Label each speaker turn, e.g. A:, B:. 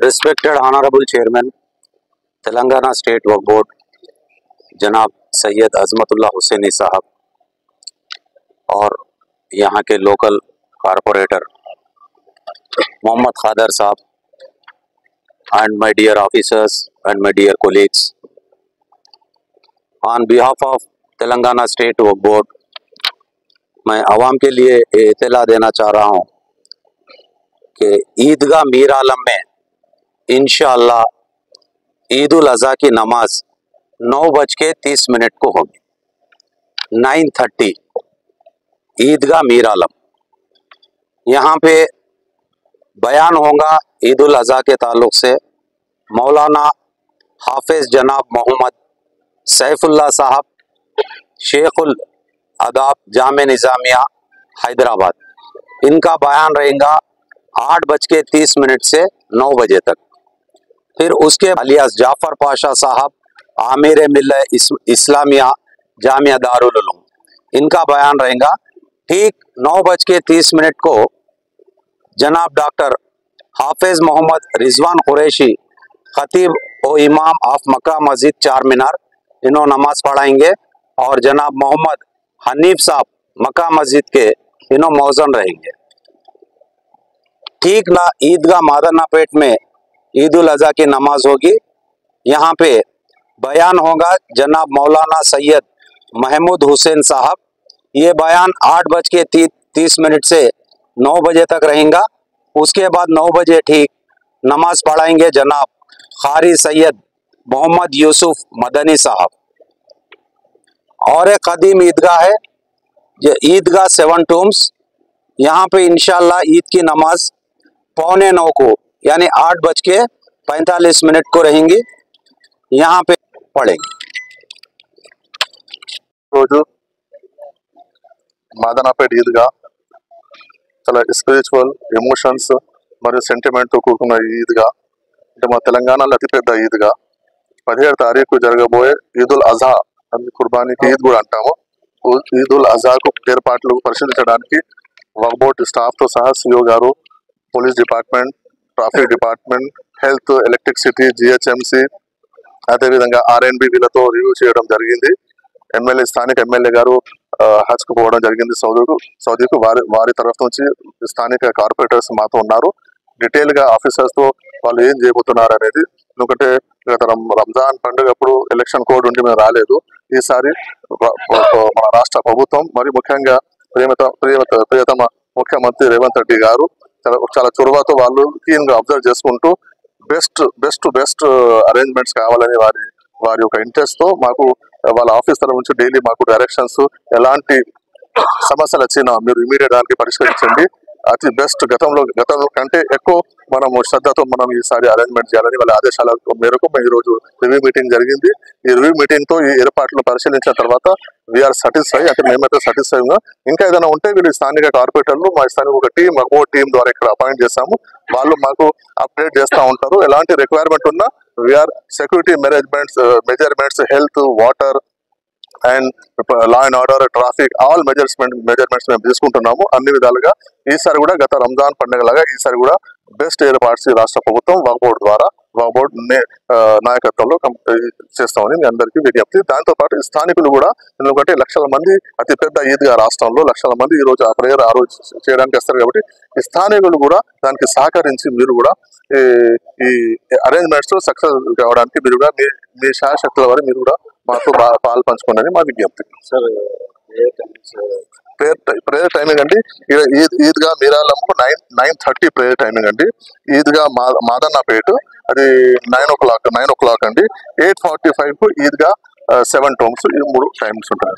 A: Respected Honorable Chairman, Telangana State Waqf Board, जनाब Syed Azmatullah Husaini साहब और यहाँ के लोकल कारपोरेटर मोहम्मद खादर साहब and my dear officers and my dear colleagues, on behalf of Telangana state Waqf board मैं आवाम के लिए इत्तला देना चाह रहा हूँ कि ईदगाह मीर आलम में इंशाअल्लाह ईद उल अज़हा की नमाज 9:30 को होगी। 9:30 ईदगाह मीर आलम। यहाँ पे बयान होगा ईद उल अज़हा के ताल्लुक से मौलाना हाफिज जनाब मोहम्मद सैफुल्लाह साहब, शेखुल अदाब जामे निज़ामिया हैदराबाद। इनका बयान रहेगा 8:30 से 9 बजे तक। फिर उसके अलियास जाफ़र पाशा साहब, आमिर मिल्लत इस्लामिया जामिया दारुल उलूम, इनका बयान रहेगा ठीक 9:30 को। जनाब डॉक्टर हाफिज मोहम्मद रिजवान कुरैशी, खतीब और इमाम ऑफ मक्का मस्जिद चार मीनार, इन्होंने नमाज पढ़ाएंगे और जनाब मोहम्मद हनीफ साहब मक्का मस्जिद के इन्हों मौजन रहेंगे। ठीक ना ईदगाह मादनापेट में ईद उल अज़हा की नमाज होगी। यहाँ पे बयान होगा जनाब मौलाना सैयद महमूद हुसैन साहब। ये बयान 8:30 से 9 बजे तक रहेगा। उसके बाद 9 बजे ठीक नमाज पढ़ाएंगे जनाब कारी सैयद मोहम्मद यूसुफ मदनी साहब। और एक कदीम ईदगाह है, ये ईदगाह 7 टूम्स। यहाँ पे इंशाअल्लाह ईद की नमाज 8:45 को यानी 8:45 को रहेंगी। यहाँ पे పడేది
B: రోజు మాదనాపేట ఈద్గా చాలా స్పిరిచువల్ ఎమోషన్స్ మరియు సెంటిమెంట్తో కూడుకున్న ఈద్గా, అంటే మా తెలంగాణలో అతిపెద్ద ఈద్గా 17 తారీఖు జరగబోయే ఈద్ ఉల్ అజహా అని కుర్బానీకి ఈద్ కూడా అంటాము. ఈద్ ఉల్ అజహాకు ఏర్పాట్లు పరిశీలించడానికి వక్ఫ్ బోర్డ్ స్టాఫ్తో సహా సిఓ గారు, police department, traffic department, health, electricity, GHMC, అదేవిధంగా ఆర్ఎన్బి వీళ్ళతో రివ్యూ చేయడం జరిగింది. స్థానిక ఎమ్మెల్యే గారు హజ్కు పోవడం జరిగింది సౌదీకు. వారి తరఫు నుంచి స్థానిక కార్పొరేటర్స్ మాతో ఉన్నారు. డీటెయిల్ గా ఆఫీసర్స్ తో వాళ్ళు ఏం చేయబోతున్నారు అనేది, ఎందుకంటే గత రంజాన్ పండుగప్పుడు ఎలక్షన్ కోడ్ ఉండి మేము రాలేదు. ఈసారి మన రాష్ట్ర ప్రభుత్వం మరి ముఖ్యంగా ప్రియతమ ముఖ్యమంత్రి రేవంత్ రెడ్డి గారు చాలా చొరవతో వాళ్ళు క్లీన్ గా అబ్జర్వ్ చేసుకుంటూ బెస్ట్ అరేంజ్మెంట్స్ కావాలని వారి యొక్క ఇంట్రెస్ట్ తో మాకు వాళ్ళ ఆఫీస్ తరఫు నుంచి డైలీ మాకు డైరెక్షన్స్, ఎలాంటి సమస్యలు వచ్చినా మీరు ఇమీడియట్ దానికి పరిష్కరించండి, అతి బెస్ట్ గతంలో కంటే ఎక్కువ మనము శ్రద్ధతో మనం ఈసారి అరేంజ్మెంట్ చేయాలని వాళ్ళ ఆదేశాల మేరకు ఈ రోజు రివ్యూ మీటింగ్ జరిగింది. ఈ రివ్యూ మీటింగ్ తో ఈ ఏర్పాట్లను పరిశీలించిన తర్వాత వీఆర్ సాటిస్ఫై. అంటే మేమైతే సాటిస్ఫై గా, ఇంకా ఏదైనా ఉంటే వీళ్ళు స్థానిక కార్పొరేటర్లు మా స్థానిక ఒక టీం ద్వారా ఇక్కడ అపాయింట్ చేస్తాము. వాళ్ళు మాకు అప్డేట్ చేస్తూ ఉంటారు. ఎలాంటి రిక్వైర్మెంట్ ఉన్నా we are security measurements, health, water and law and order, traffic, all measurements మేము తీసుకుంటున్నాము అన్ని విధాలుగా. ఈసారి కూడా గత రంజాన్ పండుగ లాగా ఈసారి కూడా బెస్ట్ ఏర్పాట్స్ రాష్ట్ర ప్రభుత్వం వక్ఫ్ బోర్డు నాయకత్వంలో చేస్తామని మీ అందరికీ విజ్ఞప్తి. దాంతో పాటు స్థానికులు కూడా, ఎందుకంటే లక్షల మంది అతిపెద్ద ఈద్గా రాష్ట్రంలో లక్షల మంది ఈ రోజు ఆ ప్రేయర్ ఆ రోజు చేయడానికి వస్తారు కాబట్టి ఈ స్థానికులు కూడా దానికి సహకరించి మీరు కూడా ఈ అరేంజ్మెంట్స్ సక్సెస్ కావడానికి మీరు కూడా మీ శాయశక్తుల వారి మీరు కూడా మాతో పాలు పంచుకోండి మా విజ్ఞప్తి. ప్రేయర్ టైమింగ్ అండి, ఈద్గా మీరాలంకు 9:30 ప్రేయర్ టైమింగ్ అండి. ఈద్గా మాదన్నపేట అది 9 o'clock అండి. 8:45 కు ఈద్గా 7 టూమ్స్, ఈ 3 టైమ్స్ ఉంటాయి.